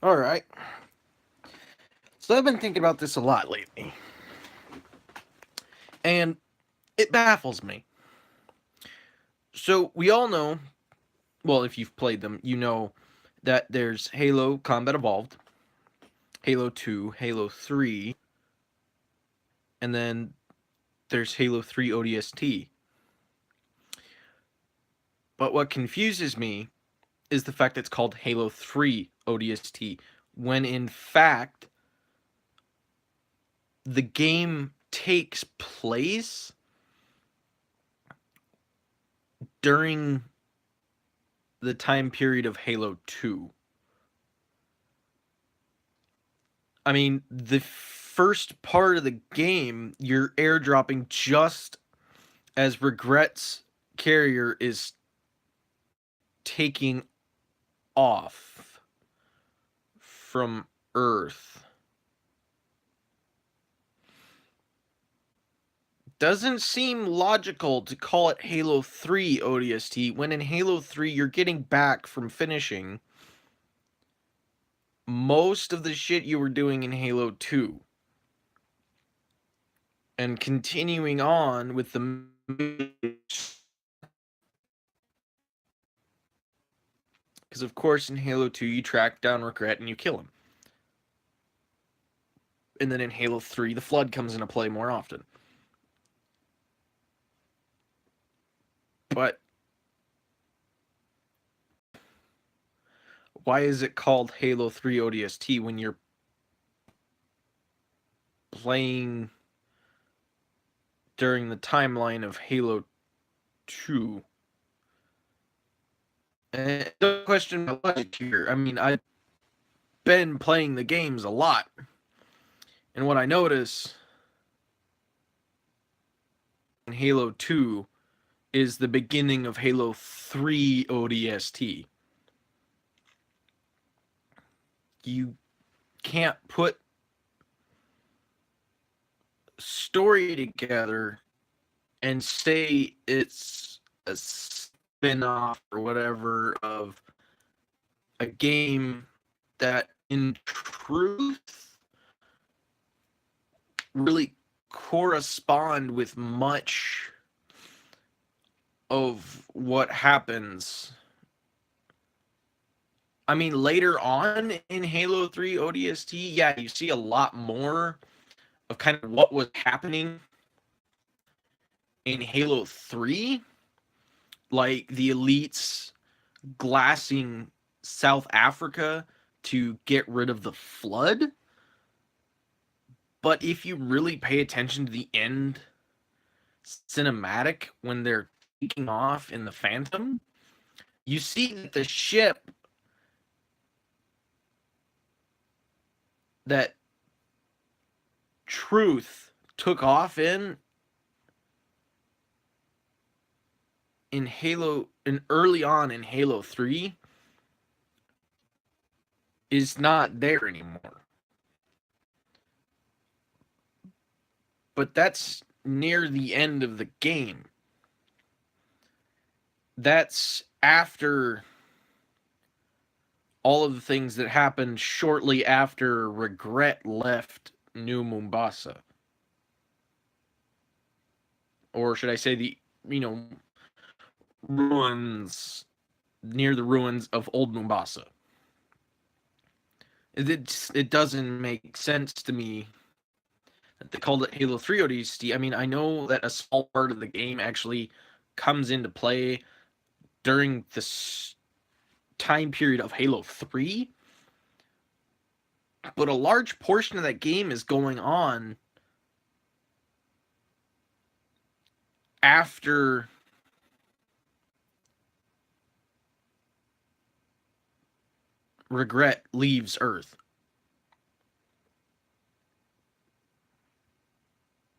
All right. So I've been thinking about this a lot lately, and it baffles me. So we all know, well, if you've played them, you know that there's Halo Combat Evolved, Halo 2, Halo 3, and then there's Halo 3 ODST. But what confuses me is the fact that it's called Halo 3 ODST, when in fact the game takes place during the time period of Halo 2. I mean, the first part of the game, you're airdropping just as Regret's carrier is taking off from Earth. Doesn't seem logical to call it Halo 3 ODST when in Halo 3 you're getting back from finishing most of the shit you were doing in Halo 2 and continuing on with the because of course in Halo 2 you track down Regret and you kill him. And then in Halo 3 the Flood comes into play more often. But why is it called Halo 3 ODST when you're playing during the timeline of Halo 2? And don't question my logic here. I mean, I've been playing the games a lot, and what I notice in Halo 2 is the beginning of Halo 3 ODST. You can't put story together and say it's a spin-off or whatever of a game that in truth really correspond with much of what happens. I mean, later on in Halo 3 ODST, yeah, you see a lot more of kind of what was happening in Halo 3, like the elites glassing South Africa to get rid of the Flood. But if you really pay attention to the end cinematic when they're taking off in the Phantom, you see that the ship that Truth took off in Halo, and early on in Halo 3 is not there anymore. But that's near the end of the game. That's after all of the things that happened shortly after Regret left New Mombasa. Or should I say the, ruins, near the ruins of Old Mombasa. It doesn't make sense to me that they called it Halo 3 ODST. I mean, I know that a small part of the game actually comes into play during this time period of Halo 3, but a large portion of that game is going on after Regret leaves Earth.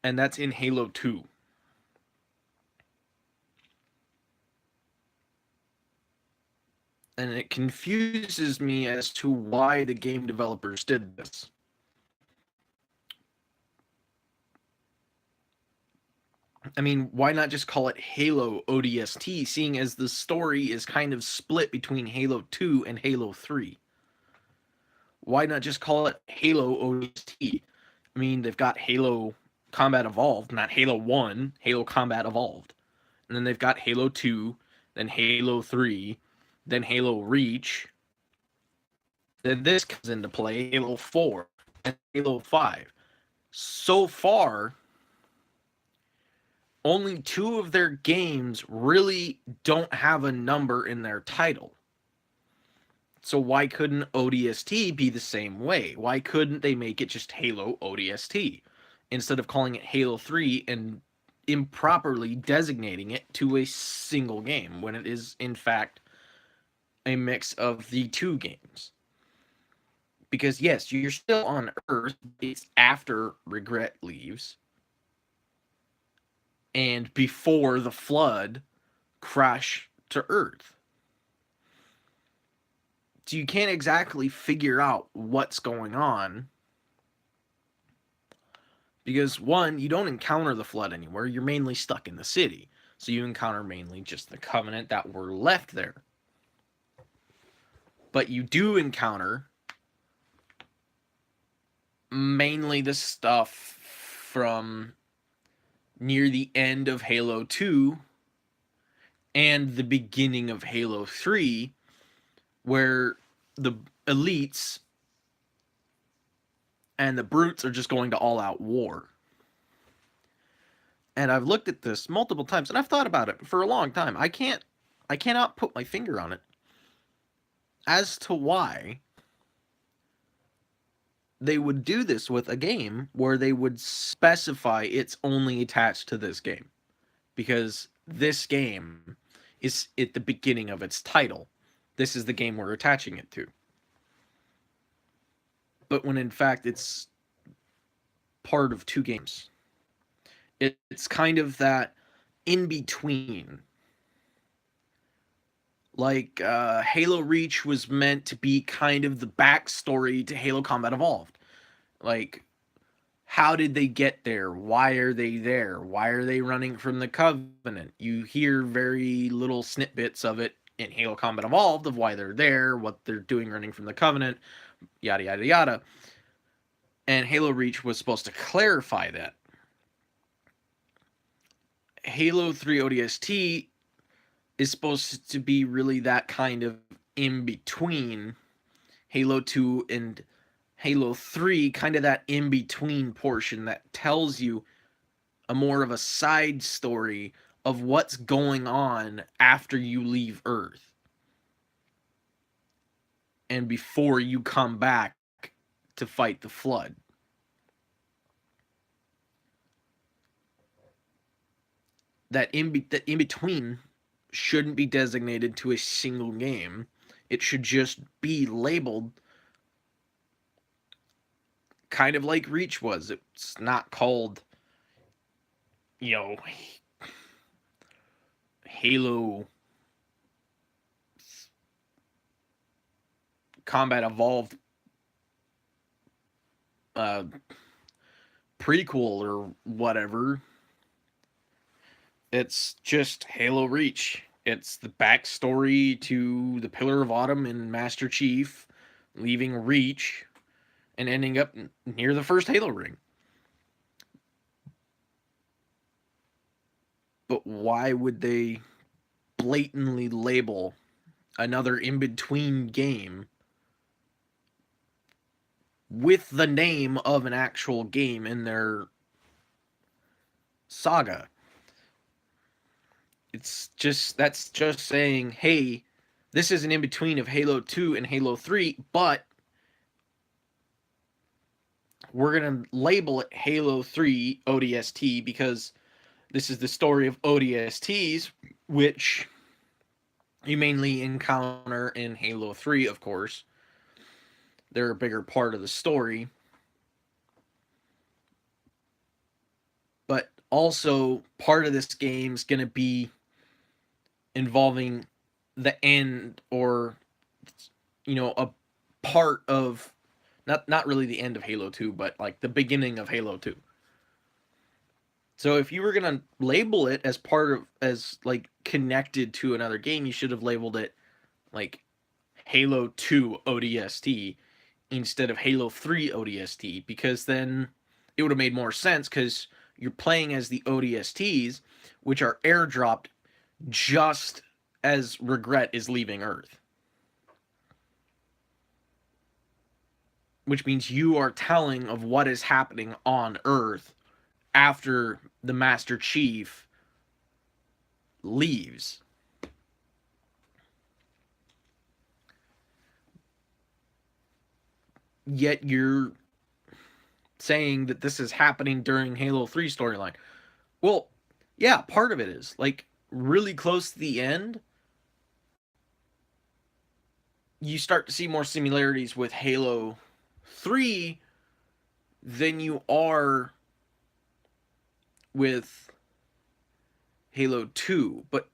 And that's in Halo 2. And it confuses me as to why the game developers did this. I mean, why not just call it Halo ODST, seeing as the story is kind of split between Halo 2 and Halo 3? Why not just call it Halo ODST? I mean, they've got Halo Combat Evolved, not Halo 1, Halo Combat Evolved. And then they've got Halo 2, then Halo 3, then Halo Reach. Then this comes into play, Halo 4, and Halo 5. So far, only 2 of their games really don't have a number in their title. So why couldn't ODST be the same way? Why couldn't they make it just Halo ODST instead of calling it Halo 3 and improperly designating it to a single game when it is in fact a mix of the 2 games? Because yes, you're still on Earth, it's after Regret leaves and before the Flood crash to Earth. So you can't exactly figure out what's going on because, one, you don't encounter the Flood anywhere. You're mainly stuck in the city. So you encounter mainly just the Covenant that were left there. But you do encounter mainly the stuff from near the end of Halo 2 and the beginning of Halo 3, where the elites and the brutes are just going to all-out war. And I've looked at this multiple times, and I've thought about it for a long time. I cannot put my finger on it as to why they would do this with a game where they would specify it's only attached to this game. Because this game is at the beginning of its title. This is the game we're attaching it to. But when in fact it's part of 2 games. It's kind of that in between. Like Halo Reach was meant to be kind of the backstory to Halo Combat Evolved. Like, how did they get there? Why are they there? Why are they running from the Covenant? You hear very little snippets of it in Halo Combat Evolved of why they're there, what they're doing running from the Covenant, yada, yada, yada. And Halo Reach was supposed to clarify that. Halo 3 ODST is supposed to be really that kind of in between Halo 2 and Halo 3, kind of that in between portion that tells you a more of a side story of what's going on after you leave Earth and before you come back to fight the Flood. That in between shouldn't be designated to a single game. It should just be labeled kind of like Reach was. It's not called, Halo Combat Evolved prequel or whatever. It's just Halo Reach. It's the backstory to the Pillar of Autumn and Master Chief leaving Reach and ending up near the first Halo ring. But why would they blatantly label another in-between game with the name of an actual game in their saga? That's just saying, hey, this is an in-between of Halo 2 and Halo 3, but we're going to label it Halo 3 ODST because this is the story of ODSTs, which you mainly encounter in Halo 3, of course. They're a bigger part of the story. But also, part of this game's going to be involving the end, or a part of not really the end of Halo 2, but like the beginning of Halo 2. So if you were going to label it as like connected to another game, you should have labeled it like Halo 2 ODST instead of Halo 3 ODST, because then it would have made more sense, because you're playing as the ODSTs, which are airdropped just as Regret is leaving Earth. Which means you are telling of what is happening on Earth after the Master Chief leaves. Yet you're saying that this is happening during Halo 3 storyline. Well, yeah, part of it is. Like, really close to the end, you start to see more similarities with Halo 3 than you are with Halo 2. But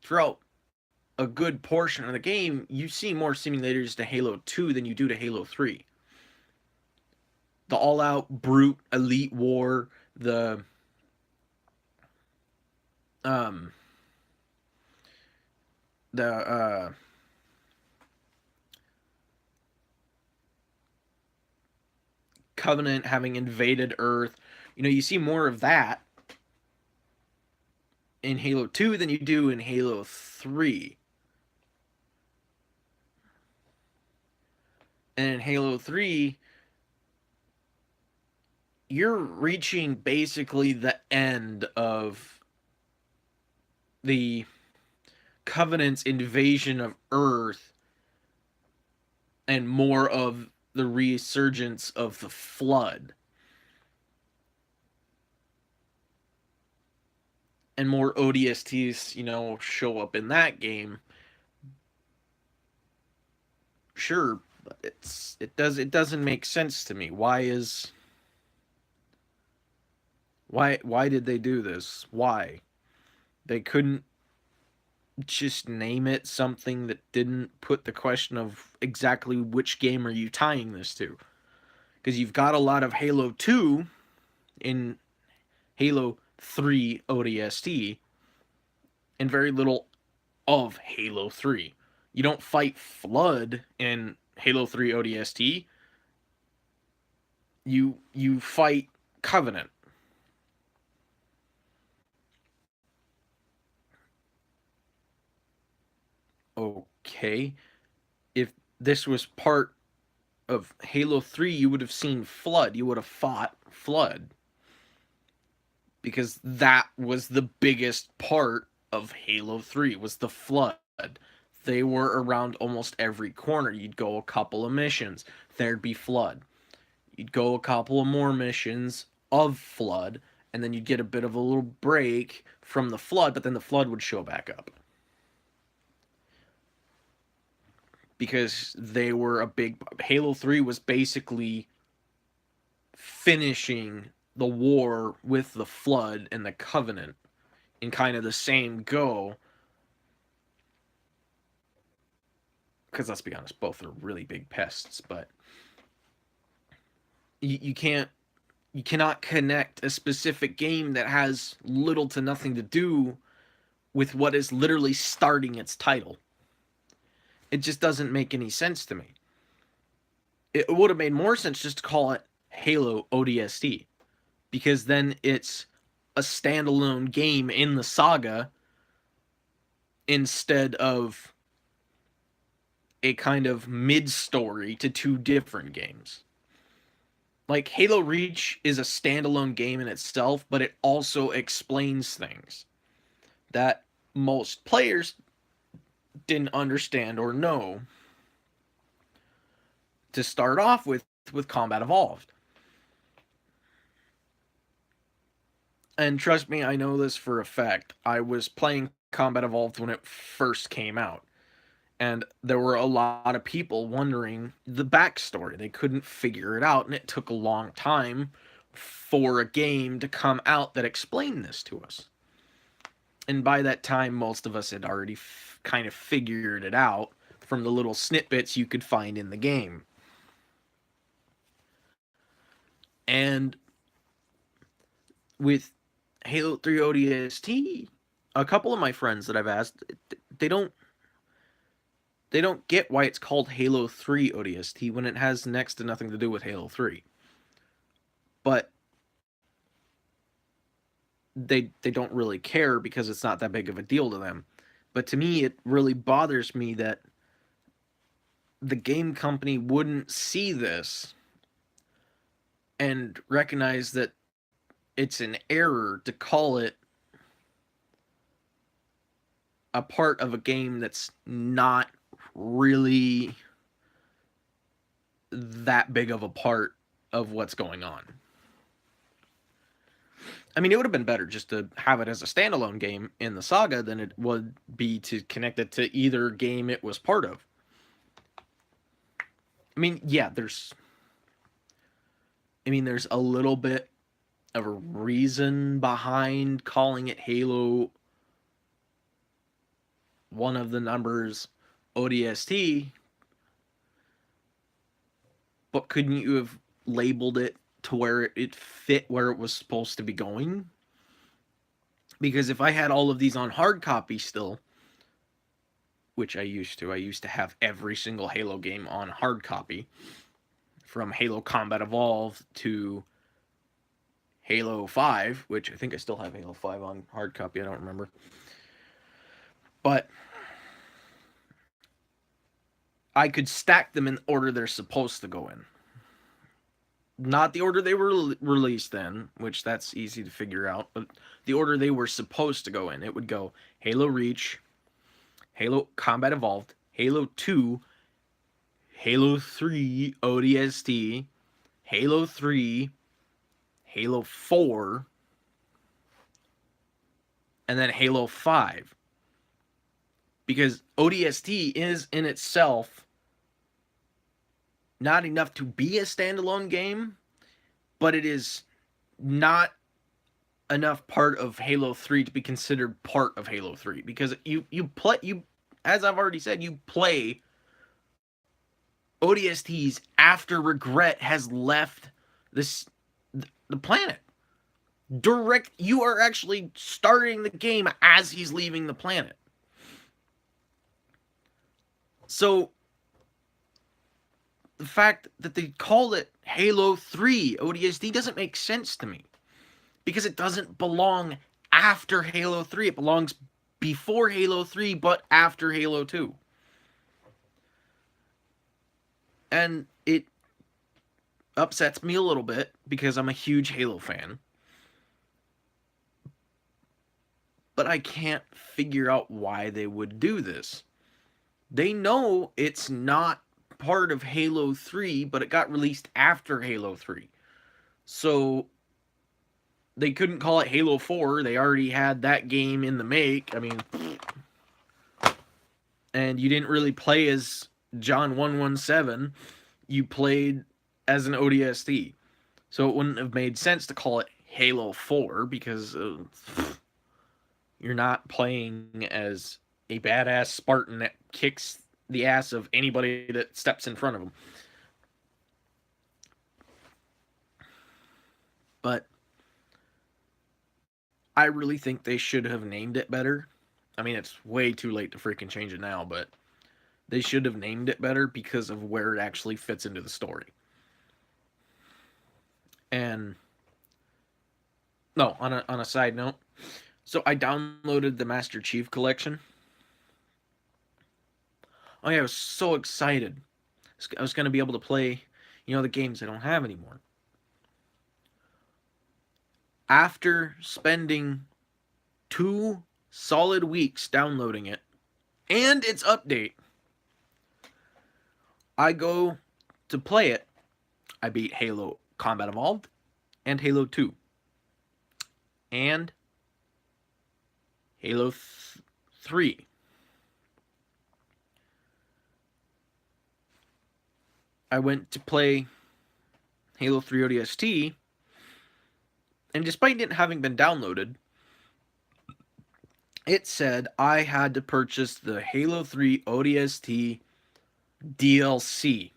throughout a good portion of the game, you see more simulators to Halo 2 than you do to Halo 3. The all-out brute elite war, the Covenant having invaded Earth. You know, you see more of that in Halo 2 than you do in Halo 3. And in Halo 3, you're reaching basically the end of the Covenant's invasion of Earth and more of the resurgence of the Flood. And more ODSTs, you know, show up in that game. Sure, but it doesn't make sense to me. Why did they do this? Why? They couldn't just name it something that didn't put the question of exactly which game are you tying this to. Because you've got a lot of Halo 2 in Halo 3 ODST and very little of Halo 3. You don't fight Flood in Halo 3 ODST. You fight Covenant. Okay. If this was part of Halo 3, you would have seen Flood. You would have fought Flood. Because that was the biggest part of Halo 3, was the Flood. They were around almost every corner. You'd go a couple of missions, there'd be Flood. You'd go a couple of more missions of Flood, and then you'd get a bit of a little break from the Flood, but then the Flood would show back up. Because they were a big... Halo 3 was basically finishing the war with the Flood and the Covenant in kind of the same go. Because let's be honest, both are really big pests, but you cannot connect a specific game that has little to nothing to do with what is literally starting its title. It just doesn't make any sense to me. It would have made more sense just to call it Halo ODST, because then it's a standalone game in the saga instead of a kind of mid-story to two different games. Like, Halo Reach is a standalone game in itself, but it also explains things that most players didn't understand or know to start off with Combat Evolved. And trust me, I know this for a fact. I was playing Combat Evolved when it first came out, and there were a lot of people wondering the backstory. They couldn't figure it out, and it took a long time for a game to come out that explained this to us. And by that time, most of us had already kind of figured it out from the little snippets you could find in the game. And with Halo 3 ODST, a couple of my friends that I've asked, they don't they don't get why it's called Halo 3 ODST when it has next to nothing to do with Halo 3. But they don't really care because it's not that big of a deal to them. But to me, it really bothers me that the game company wouldn't see this and recognize that it's an error to call it a part of a game that's not really that big of a part of what's going on. I mean, it would have been better just to have it as a standalone game in the saga than it would be to connect it to either game it was part of. I mean, yeah, there's a little bit of a reason behind calling it Halo one of the numbers ODST, but couldn't you have labeled it to where it fit where it was supposed to be going? Because if I had all of these on hard copy still, which I used to have every single Halo game on hard copy, from Halo Combat Evolved to Halo 5, which I think I still have Halo 5 on hard copy, I don't remember. But I could stack them in the order they're supposed to go in. Not the order they were released in, which that's easy to figure out, but the order they were supposed to go in. It would go Halo Reach, Halo Combat Evolved, Halo 2, Halo 3 ODST, Halo 3, Halo 4, and then Halo 5. Because ODST is in itself not enough to be a standalone game, but it is not enough part of Halo 3 to be considered part of Halo 3. Because you as I've already said, you play ODSTs after Regret has left the planet. You are actually starting the game as he's leaving the planet. So the fact that they called it Halo 3 ODST doesn't make sense to me. Because it doesn't belong after Halo 3. It belongs before Halo 3, but after Halo 2. And it upsets me a little bit because I'm a huge Halo fan. But I can't figure out why they would do this. They know it's not part of Halo 3, but it got released after Halo 3. So they couldn't call it Halo 4. They already had that game in the make. I mean, and you didn't really play as John 117. You played as an ODST. So it wouldn't have made sense to call it Halo 4 because you're not playing as a badass Spartan that kicks the ass of anybody that steps in front of him. But I really think they should have named it better. I mean, it's way too late to freaking change it now, but they should have named it better because of where it actually fits into the story. And no, on a side note, so I downloaded the Master Chief Collection. Oh yeah, I was so excited. I was going to be able to play, the games I don't have anymore. After spending 2 solid weeks downloading it and its update, I go to play it. I beat Halo Combat Evolved and Halo 2 and Halo 3. I went to play Halo 3 ODST, and despite it having been downloaded, it said I had to purchase the Halo 3 ODST DLC.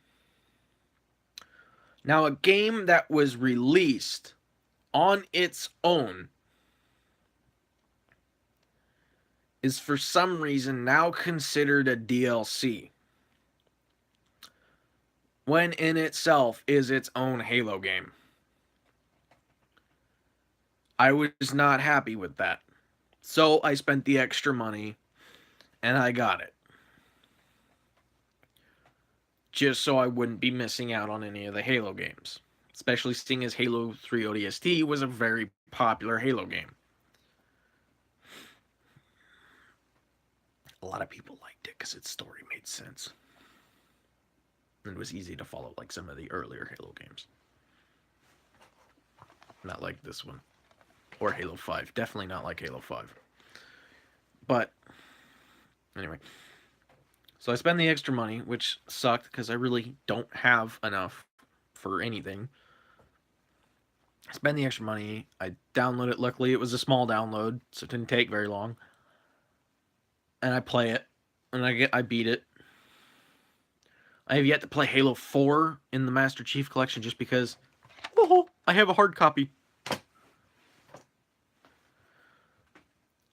Now, a game that was released on its own is for some reason now considered a DLC. when in itself is its own Halo game. I was not happy with that. So I spent the extra money and I got it. Just so I wouldn't be missing out on any of the Halo games. Especially seeing as Halo 3 ODST was a very popular Halo game. A lot of people liked it because its story made sense. And it was easy to follow like some of the earlier Halo games. Not like this one. Or Halo 5. Definitely not like Halo 5. But, anyway. So I spend the extra money, which sucked because I really don't have enough for anything. I spend the extra money. I download it. Luckily, it was a small download, so it didn't take very long. And I play it, and I beat it. I have yet to play Halo 4 in the Master Chief Collection just because I have a hard copy.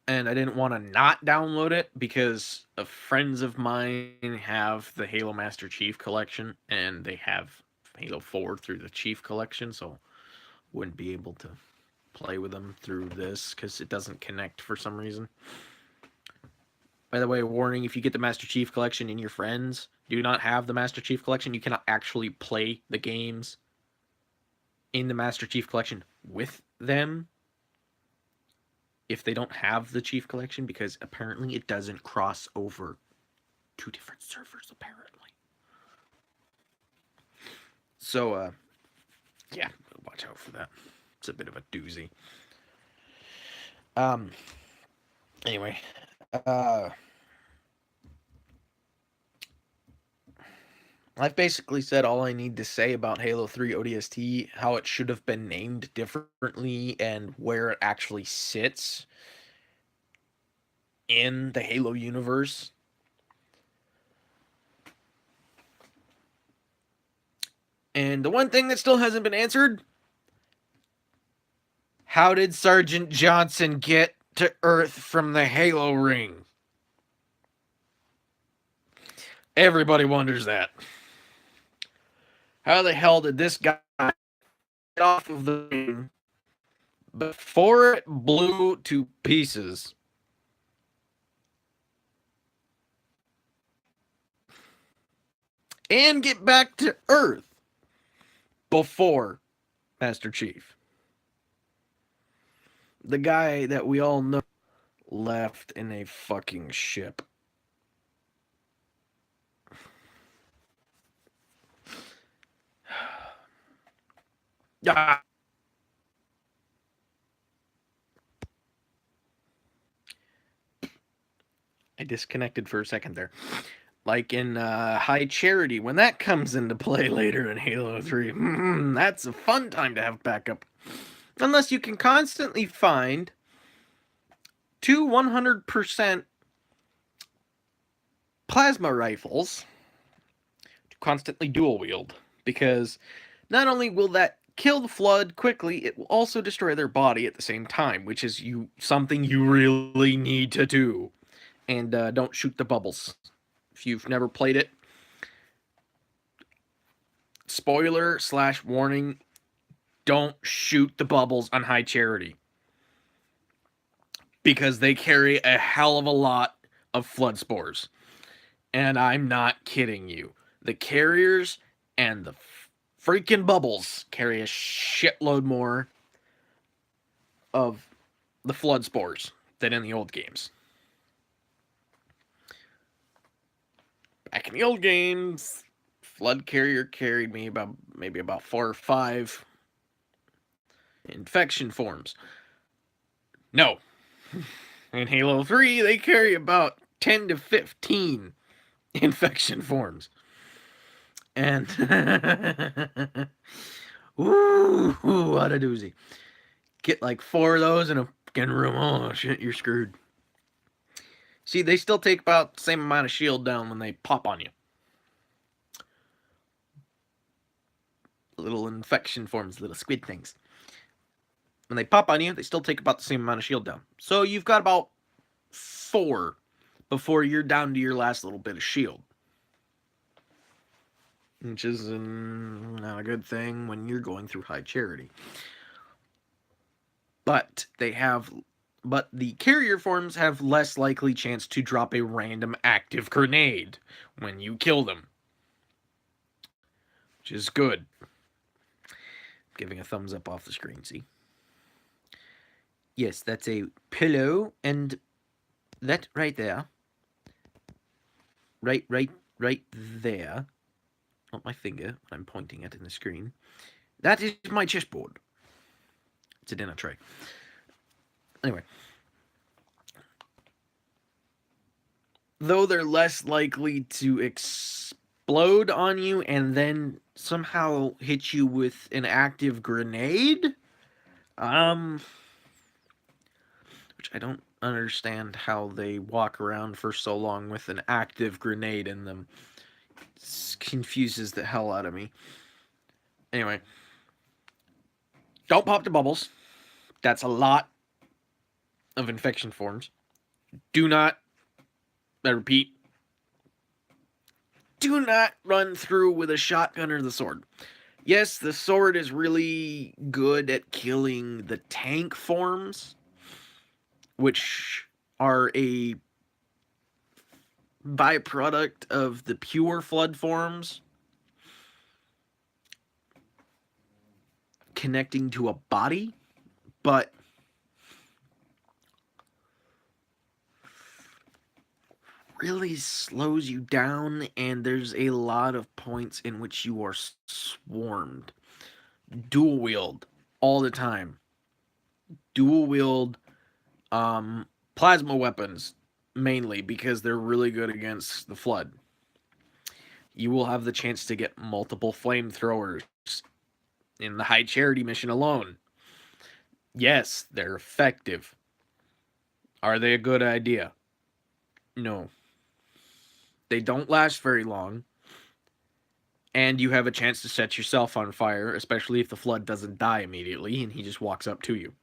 And I didn't want to not download it because friends of mine have the Halo Master Chief Collection, and they have Halo 4 through the Chief Collection, so wouldn't be able to play with them through this because it doesn't connect for some reason. By the way, warning, if you get the Master Chief Collection and your friends do not have the Master Chief Collection, you cannot actually play the games in the Master Chief Collection with them if they don't have the Chief Collection, because apparently it doesn't cross over two different servers, apparently. So, yeah, watch out for that. It's a bit of a doozy. Anyway, I've basically said all I need to say about Halo 3 ODST, how it should have been named differently, and where it actually sits in the Halo universe. And the one thing that still hasn't been answered, how did Sergeant Johnson get to Earth from the Halo ring? Everybody wonders that. How the hell did this guy get off of the ring before it blew to pieces? And get back to Earth before Master Chief? The guy that we all know left in a fucking ship. Ah. I disconnected for a second there. Like in High Charity, when that comes into play later in Halo 3, that's a fun time to have backup. Unless you can constantly find two 100% plasma rifles to constantly dual wield. Because not only will that kill the Flood quickly, it will also destroy their body at the same time, which is something you really need to do. And don't shoot the bubbles. If you've never played it, spoiler/warning, don't shoot the bubbles on High Charity. Because they carry a hell of a lot of Flood spores. And I'm not kidding you. The carriers and the freaking bubbles carry a shitload more of the Flood spores than in the old games. Back in the old games, Flood carrier carried me maybe about 4 or 5 infection forms. No. In Halo 3, they carry about 10 to 15 infection forms. And ooh, what a doozy. Get like 4 of those in a fucking room. Oh shit, you're screwed. See, they still take about the same amount of shield down when they pop on you. Little infection forms, little squid things. When they pop on you, they still take about the same amount of shield down. So you've got about 4 before you're down to your last little bit of shield. which is not a good thing when you're going through high charity. But the carrier forms have less likely chance to drop a random active grenade when you kill them, which is good. Giving a thumbs up off the screen, see? Yes, that's a pillow, and that right there, right there, not my finger, what I'm pointing at in the screen, that is my chessboard. It's a dinner tray. Anyway, though they're less likely to explode on you and then somehow hit you with an active grenade, which I don't understand how they walk around for so long with an active grenade in them. It confuses the hell out of me. Anyway, don't pop the bubbles. That's a lot of infection forms. Do not, I repeat, do not run through with a shotgun or the sword. Yes, the sword is really good at killing the tank forms, which are a byproduct of the pure flood forms connecting to a body, but really slows you down, and there's a lot of points in which you are swarmed. Dual wield all the time. Dual wield plasma weapons mainly because they're really good against the flood. You will have the chance to get multiple flamethrowers in the high charity mission alone. Yes, they're effective. Are they a good idea? No. They don't last very long. And you have a chance to set yourself on fire, especially if the flood doesn't die immediately and he just walks up to you.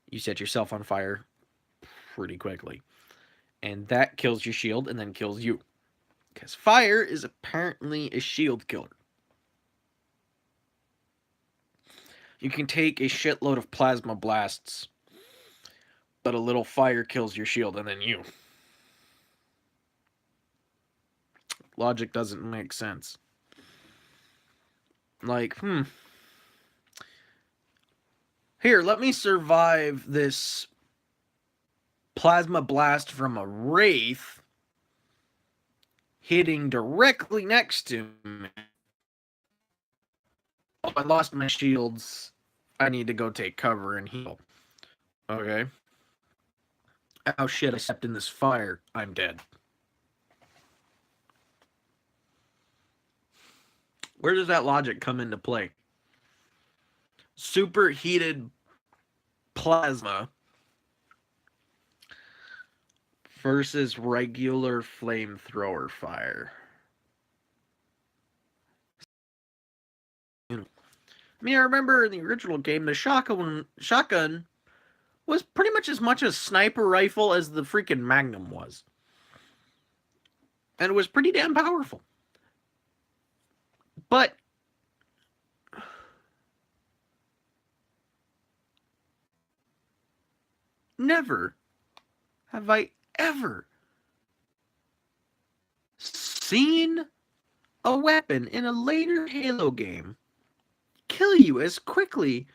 You set yourself on fire pretty quickly. And that kills your shield and then kills you. Because fire is apparently a shield killer. You can take a shitload of plasma blasts, but a little fire kills your shield and then you. Logic doesn't make sense. Like, here, let me survive this plasma blast from a wraith hitting directly next to me. Oh, I lost my shields. I need to go take cover and heal. Okay. Oh shit, I stepped in this fire. I'm dead. Where does that logic come into play? Superheated plasma versus regular flamethrower fire. I mean, I remember in the original game, the shotgun was pretty much a sniper rifle as the freaking Magnum was. And it was pretty damn powerful. But never have I ever seen a weapon in a later Halo game kill you as quickly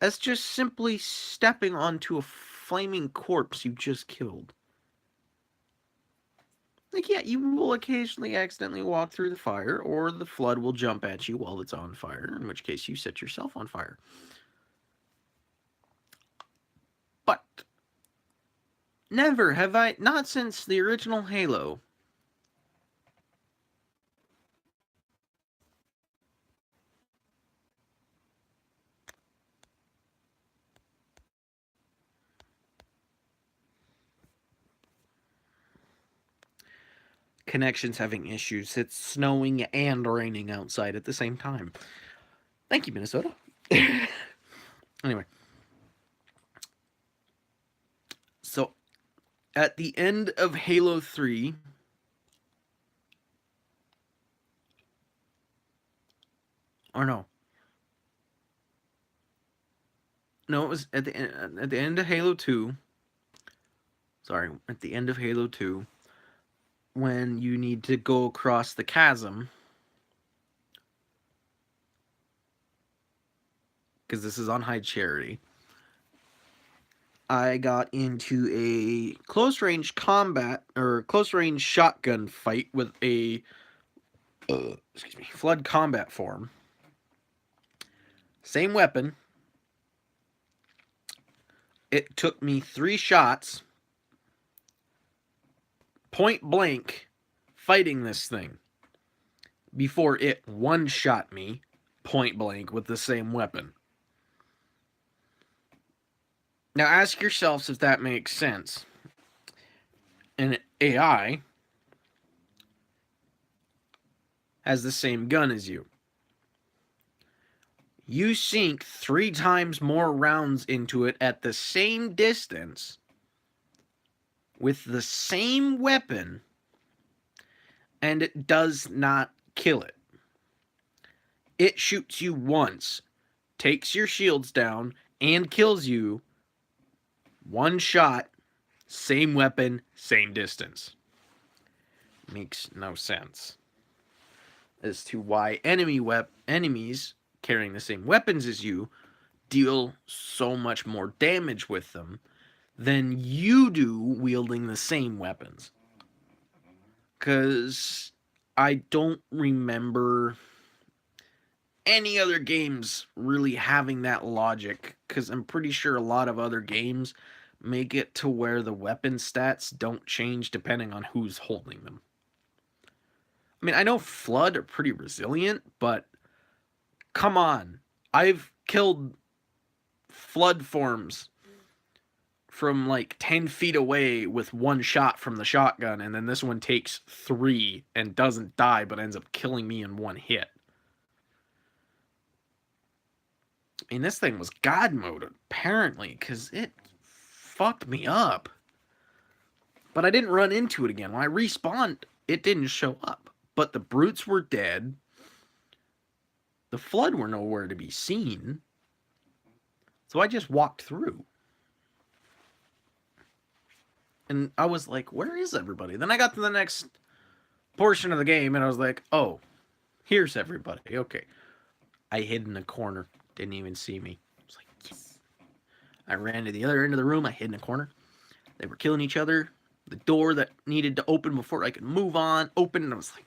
as just simply stepping onto a flaming corpse you just killed. Like, yeah, you will occasionally accidentally walk through the fire, or the flood will jump at you while it's on fire, in which case you set yourself on fire. But never have I, not since the original Halo, connections having issues. It's snowing and raining outside at the same time. Thank you, Minnesota. Anyway. So, at the end of Halo 3, or no. No, it was at the end of Halo 2. Sorry, at the end of Halo 2 when you need to go across the chasm, because this is on High Charity. I got into a close range combat or close range shotgun fight with a Flood combat form. Same weapon. It took me 3 shots, point blank, fighting this thing before it one-shot me, point blank, with the same weapon. Now ask yourselves if that makes sense. An AI has the same gun as you. You sink 3 times more rounds into it at the same distance with the same weapon, and it does not kill it. It shoots you once, takes your shields down, and kills you. One shot, same weapon, same distance. Makes no sense as to why enemies carrying the same weapons as you deal so much more damage with them than you do wielding the same weapons. Because I don't remember any other games really having that logic, because I'm pretty sure a lot of other games make it to where the weapon stats don't change depending on who's holding them. I mean, I know Flood are pretty resilient, but come on. I've killed Flood forms from like 10 feet away with 1 shot from the shotgun, and then this one takes 3 and doesn't die but ends up killing me in 1 hit. I mean, this thing was God mode, apparently, because it fucked me up. But I didn't run into it again. When I respawned, it didn't show up. But the brutes were dead. The Flood were nowhere to be seen. So I just walked through. And I was like, where is everybody? Then I got to the next portion of the game, and I was like, oh, here's everybody. Okay. I hid in a corner. Didn't even see me. I was like, yes. I ran to the other end of the room. I hid in a corner. They were killing each other. The door that needed to open before I could move on opened, and I was like,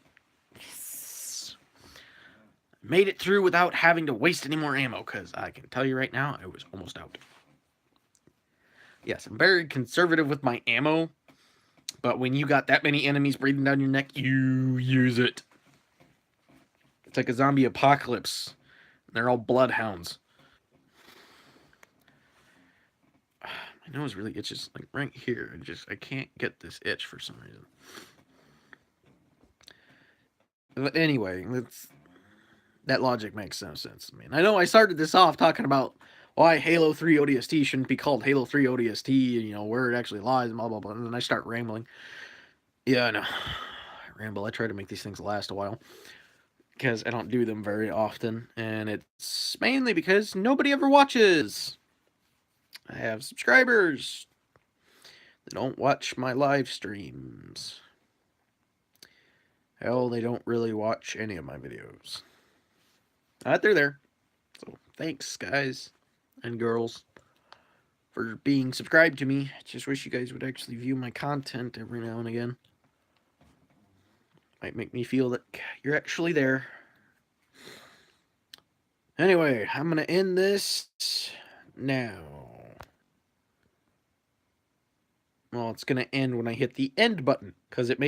yes. I made it through without having to waste any more ammo, because I can tell you right now, I was almost out. Yes, I'm very conservative with my ammo, but when you got that many enemies breathing down your neck, you use it. It's like a zombie apocalypse. They're all bloodhounds. My nose really itches, like right here. I can't get this itch for some reason. But anyway, that logic makes no sense to me. And I know I started this off talking about why Halo 3 ODST shouldn't be called Halo 3 ODST, and, you know, where it actually lies, and blah, blah, blah. And then I start rambling. Yeah, I know. I ramble. I try to make these things last a while, because I don't do them very often, and it's mainly because nobody ever watches. I have subscribers that don't watch my live streams. Hell, they don't really watch any of my videos. But they're there. So thanks, guys and girls, for being subscribed to me. I just wish you guys would actually view my content every now and again. Might make me feel that you're actually there. Anyway, I'm going to end this now. Well, it's going to end when I hit the end button, because it makes